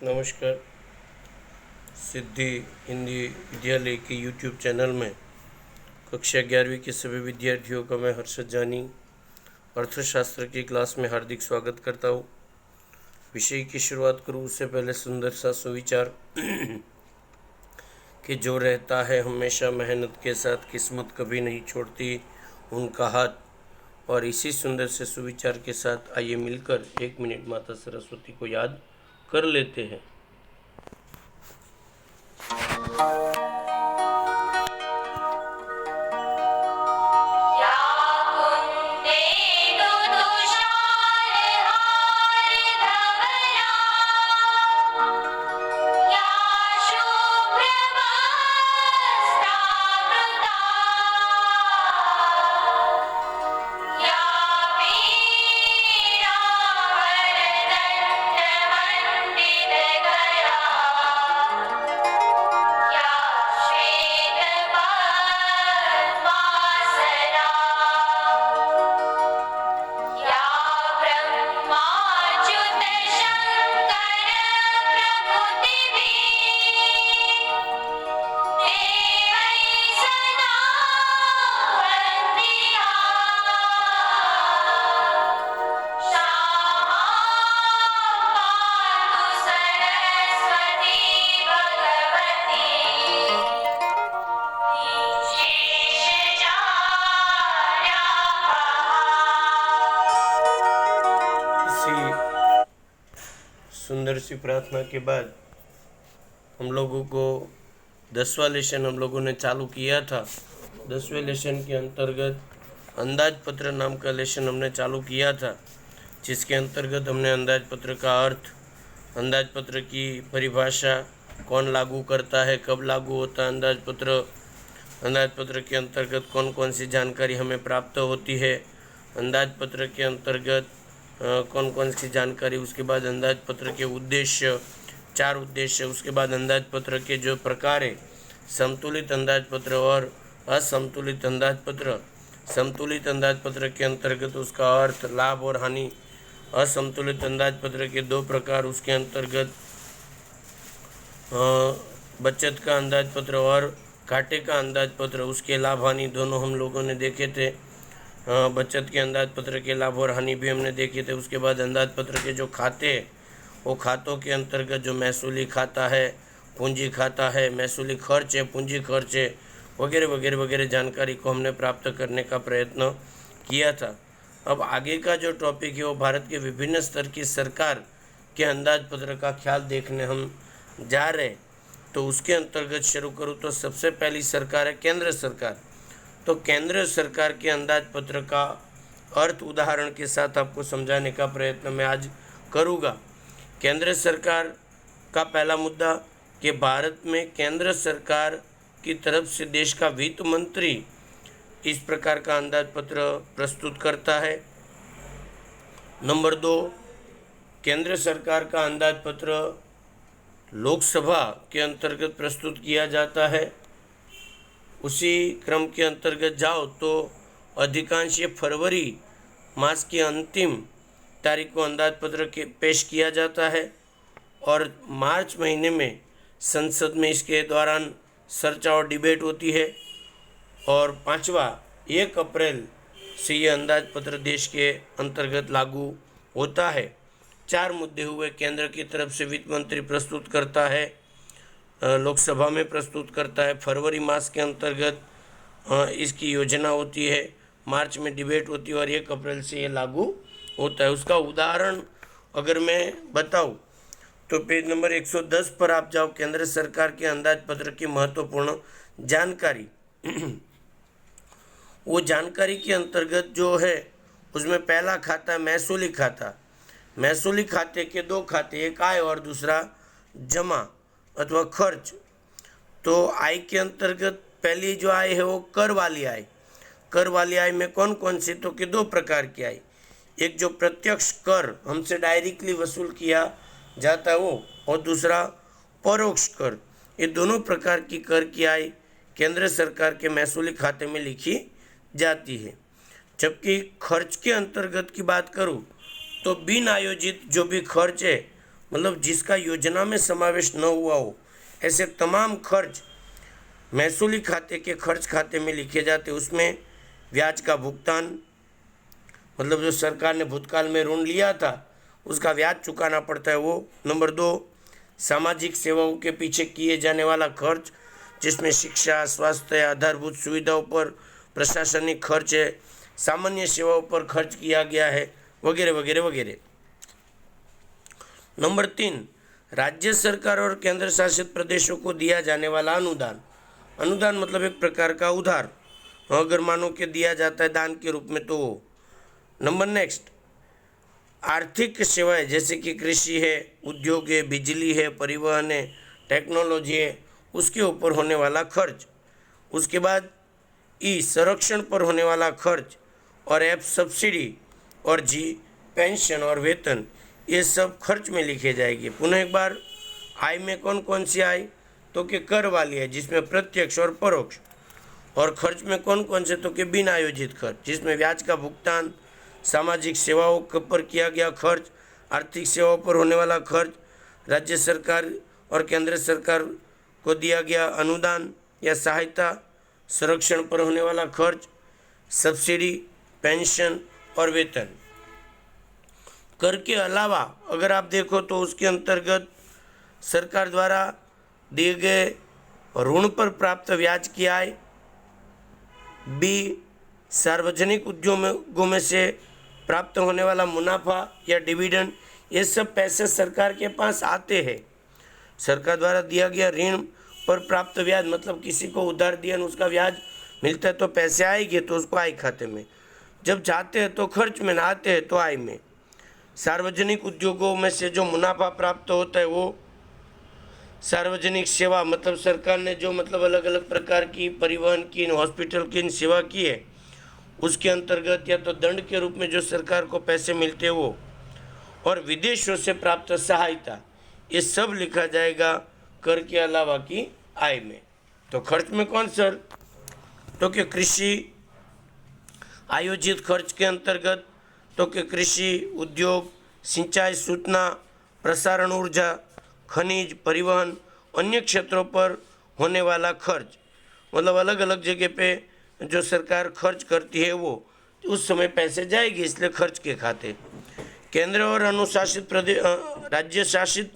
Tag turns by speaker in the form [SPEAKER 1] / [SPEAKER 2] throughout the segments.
[SPEAKER 1] नमस्कार। सिद्धि हिंदी विद्यालय के यूट्यूब चैनल में कक्षा 11वीं के सभी विद्यार्थियों का मैं हर्षद जानी अर्थशास्त्र की क्लास में हार्दिक स्वागत करता हूँ। विषय की शुरुआत करूँ उससे पहले सुंदर सा सुविचार कि जो रहता है हमेशा मेहनत के साथ किस्मत कभी नहीं छोड़ती उनका हाथ। और इसी सुंदर से सुविचार के साथ आइए मिलकर 1 मिनट माता सरस्वती को याद कर लेते हैं। सुंदर सी प्रार्थना के बाद हम लोगों को 10वां लेसन हम लोगों ने चालू किया था। 10वें लेसन के अंतर्गत अंदाजपत्र नाम का लेसन हमने चालू किया था, जिसके अंतर्गत हमने अंदाजपत्र का अर्थ, अंदाजपत्र की परिभाषा, कौन लागू करता है, कब लागू होता है अंदाजपत्र, अंदाजपत्र के अंतर्गत कौन कौन सी जानकारी हमें प्राप्त होती है, अंदाजपत्र के अंतर्गत कौन कौन सी जानकारी, उसके बाद अंदाजपत्र के उद्देश्य, 4 उद्देश्य, उसके बाद अंदाजपत्र के जो प्रकार है, संतुलित अंदाजपत्र और असंतुलित अंदाजपत्र। संतुलित अंदाजपत्र के अंतर्गत उसका अर्थ, लाभ और हानि। असंतुलित अंदाजपत्र के 2 प्रकार, उसके अंतर्गत बचत का अंदाजपत्र और घाटे का अंदाजपत्र, उसके लाभ हानि दोनों हम लोगों ने देखे थे। बचत के अंदाजपत्र के लाभ और हानि भी हमने देखे थे। उसके बाद अंदाजपत्र के जो खाते, वो खातों के अंतर्गत जो महसूली खाता है, पूंजी खाता है, महसूली खर्च है, पूंजी खर्च है, वगैरह वगैरह वगैरह जानकारी को हमने प्राप्त करने का प्रयत्न किया था। अब आगे का जो टॉपिक है वो भारत के विभिन्न स्तर की सरकार के अंदाजपत्र का ख्याल देखने हम जा रहे। तो उसके अंतर्गत शुरू करूँ तो सबसे पहली सरकार है केंद्र सरकार। तो केंद्र सरकार के अंदाजपत्र का अर्थ उदाहरण के साथ आपको समझाने का प्रयत्न मैं आज करूँगा। केंद्र सरकार का पहला मुद्दा कि भारत में केंद्र सरकार की तरफ से देश का वित्त मंत्री इस प्रकार का अंदाजपत्र प्रस्तुत करता है। नंबर 2, केंद्र सरकार का अंदाजपत्र लोकसभा के अंतर्गत प्रस्तुत किया जाता है। उसी क्रम के अंतर्गत जाओ तो अधिकांश फरवरी मास की अंतिम तारीख को अंदाजपत्र के पेश किया जाता है और मार्च महीने में संसद में इसके दौरान चर्चा और डिबेट होती है। और 5वां 1 अप्रैल से ये अंदाजपत्र देश के अंतर्गत लागू होता है। 4 मुद्दे हुए। केंद्र की तरफ से वित्त मंत्री प्रस्तुत करता है, लोकसभा में प्रस्तुत करता है, फरवरी मास के अंतर्गत इसकी योजना होती है, मार्च में डिबेट होती है और 1 अप्रैल से ये लागू होता है। उसका उदाहरण अगर मैं बताऊं तो पेज नंबर 110 पर आप जाओ। केंद्र सरकार के अंदाजपत्र की महत्वपूर्ण जानकारी वो जानकारी के अंतर्गत जो है उसमें पहला खाता महसूली खाता। महसूली खाते के 2 खाते, एक आय और दूसरा जमा अथवा खर्च। तो आय के अंतर्गत पहली जो आय है वो कर वाली आय। कर वाली आय में कौन कौन सी, तो कि 2 प्रकार की आय, एक जो प्रत्यक्ष कर हमसे डायरेक्टली वसूल किया जाता है वो, और दूसरा परोक्ष कर। ये दोनों प्रकार की कर की आय केंद्र सरकार के महसूली खाते में लिखी जाती है। जबकि खर्च के अंतर्गत की बात करूँ तो बिन आयोजित जो भी खर्च है मतलब जिसका योजना में समावेश न हुआ हो, ऐसे तमाम खर्च महसूली खाते के खर्च खाते में लिखे जाते, उसमें ब्याज का भुगतान, मतलब जो सरकार ने भूतकाल में ऋण लिया था उसका ब्याज चुकाना पड़ता है वो। नंबर 2, सामाजिक सेवाओं के पीछे किए जाने वाला खर्च, जिसमें शिक्षा, स्वास्थ्य, आधारभूत सुविधाओं पर प्रशासनिक खर्च है, सामान्य सेवाओं पर खर्च किया गया है, वगैरह वगैरह वगैरह। नंबर 3, राज्य सरकार और केंद्र शासित प्रदेशों को दिया जाने वाला अनुदान। अनुदान मतलब एक प्रकार का उधार, अगर मानो कि दिया जाता है दान के रूप में तो वो। नंबर नेक्स्ट, आर्थिक सेवाएं जैसे कि कृषि है, उद्योग है, बिजली है, परिवहन है, टेक्नोलॉजी है, उसके ऊपर होने वाला खर्च। उसके बाद ई, संरक्षण पर होने वाला खर्च, और एफ, सब्सिडी, और जी, पेंशन और वेतन, ये सब खर्च में लिखे जाएंगे। पुनः एक बार, आय में कौन कौन सी आय, तो कि कर वाली है जिसमें प्रत्यक्ष और परोक्ष, और खर्च में कौन कौन से, तो कि बिना आयोजित खर्च, जिसमें ब्याज का भुगतान, सामाजिक सेवाओं पर किया गया खर्च, आर्थिक सेवाओं पर होने वाला खर्च, राज्य सरकार और केंद्र सरकार को दिया गया अनुदान या सहायता, संरक्षण पर होने वाला खर्च, सब्सिडी, पेंशन और वेतन। कर के अलावा अगर आप देखो तो उसके अंतर्गत सरकार द्वारा दिए गए ऋण पर प्राप्त ब्याज की आय, बी, सार्वजनिक उद्योगों में से प्राप्त होने वाला मुनाफा या डिविडेंड, ये सब पैसे सरकार के पास आते हैं। सरकार द्वारा दिया गया ऋण पर प्राप्त ब्याज, मतलब किसी को उधार दिया न उसका ब्याज मिलता है तो पैसे आएंगे तो उसको आय खाते में, जब जाते हैं तो खर्च में, ना आते हैं तो आय में। सार्वजनिक उद्योगों में से जो मुनाफा प्राप्त होता है वो सार्वजनिक सेवा, मतलब सरकार ने जो मतलब अलग अलग प्रकार की परिवहन की, हॉस्पिटल की सेवा की है, उसके अंतर्गत या तो दंड के रूप में जो सरकार को पैसे मिलते हैं वो, और विदेशों से प्राप्त सहायता, ये सब लिखा जाएगा कर के अलावा की आय में। तो खर्च में कौन सर, तो कि कृषि, आयोजित खर्च के अंतर्गत तो कि कृषि, उद्योग, सिंचाई, सूचना प्रसारण, ऊर्जा, खनिज, परिवहन, अन्य क्षेत्रों पर होने वाला खर्च, मतलब अलग अलग जगह पे जो सरकार खर्च करती है वो उस समय पैसे जाएगी, इसलिए खर्च के खाते। केंद्र और अनुशासित प्रदेश, राज्य शासित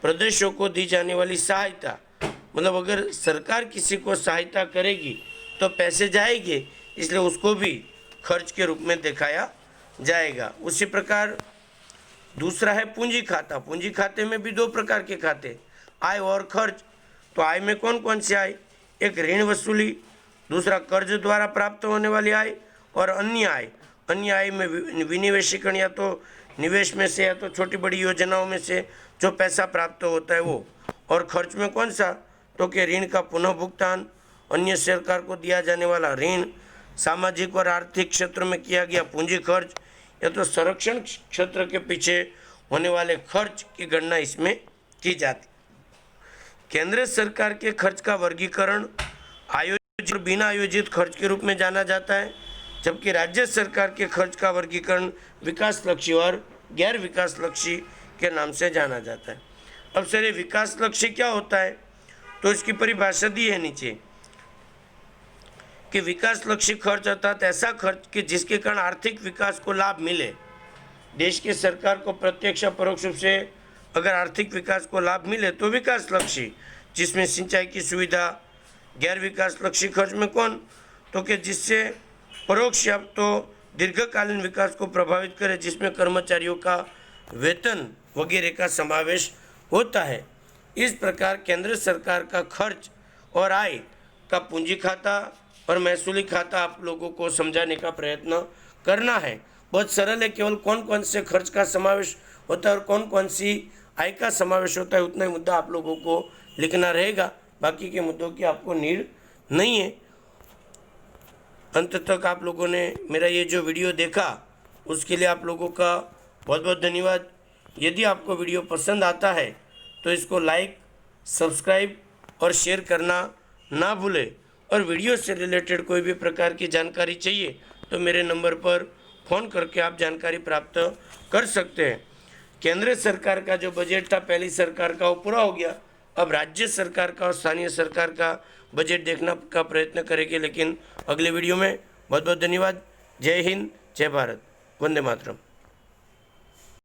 [SPEAKER 1] प्रदेशों को दी जाने वाली सहायता, मतलब अगर सरकार किसी को सहायता करेगी तो पैसे जाएंगे, इसलिए उसको भी खर्च के रूप में दिखाया जाएगा। उसी प्रकार दूसरा है पूंजी खाता। पूंजी खाते में भी दो प्रकार के खाते, आय और खर्च। तो आय में कौन कौन सी आय, एक ऋण वसूली, दूसरा कर्ज द्वारा प्राप्त होने वाली आय, और अन्य आय। अन्य आय में विनिवेशीकरण या तो निवेश में से या तो छोटी बड़ी योजनाओं में से जो पैसा प्राप्त होता है वो। और खर्च में कौन सा, तो कि ऋण का पुनः भुगतान, अन्य सरकार को दिया जाने वाला ऋण, सामाजिक और आर्थिक क्षेत्र में किया गया पूंजी खर्च, या तो संरक्षण क्षेत्र के पीछे होने वाले खर्च की गणना इसमें की जाती। केंद्र सरकार के खर्च का वर्गीकरण आयोजित और बिना आयोजित खर्च के रूप में जाना जाता है, जबकि राज्य सरकार के खर्च का वर्गीकरण विकास लक्ष्य और गैर विकास लक्ष्य के नाम से जाना जाता है। अब सर ये विकास लक्ष्य क्या होता है, तो इसकी परिभाषा दी है नीचे कि विकास लक्ष्य खर्च अर्थात ऐसा खर्च कि जिसके कारण आर्थिक विकास को लाभ मिले। देश की सरकार को प्रत्यक्ष परोक्ष रूप से अगर आर्थिक विकास को लाभ मिले तो विकास लक्ष्य, जिसमें सिंचाई की सुविधा। गैर विकास लक्ष्य खर्च में कौन, तो कि जिससे परोक्ष या तो दीर्घकालीन विकास को प्रभावित करे, जिसमें कर्मचारियों का वेतन वगैरह का समावेश होता है। इस प्रकार केंद्र सरकार का खर्च और आय का पूंजी खाता और महसूली खाता आप लोगों को समझाने का प्रयत्न करना है। बहुत सरल है, केवल कौन कौन से खर्च का समावेश होता है और कौन कौन सी आय का समावेश होता है उतना ही मुद्दा आप लोगों को लिखना रहेगा, बाकी के मुद्दों की आपको नीड नहीं है। अंत तक आप लोगों ने मेरा ये जो वीडियो देखा उसके लिए आप लोगों का बहुत बहुत धन्यवाद। यदि आपको वीडियो पसंद आता है तो इसको लाइक, सब्सक्राइब और शेयर करना ना भूलें। और वीडियो से रिलेटेड कोई भी प्रकार की जानकारी चाहिए तो मेरे नंबर पर फ़ोन करके आप जानकारी प्राप्त कर सकते हैं। केंद्र सरकार का जो बजट था पहली सरकार का वो पूरा हो गया। अब राज्य सरकार का और स्थानीय सरकार का बजट देखना का प्रयत्न करेंगे, लेकिन अगले वीडियो में। बहुत बहुत धन्यवाद। जय हिंद, जय भारत, वंदे मातरम।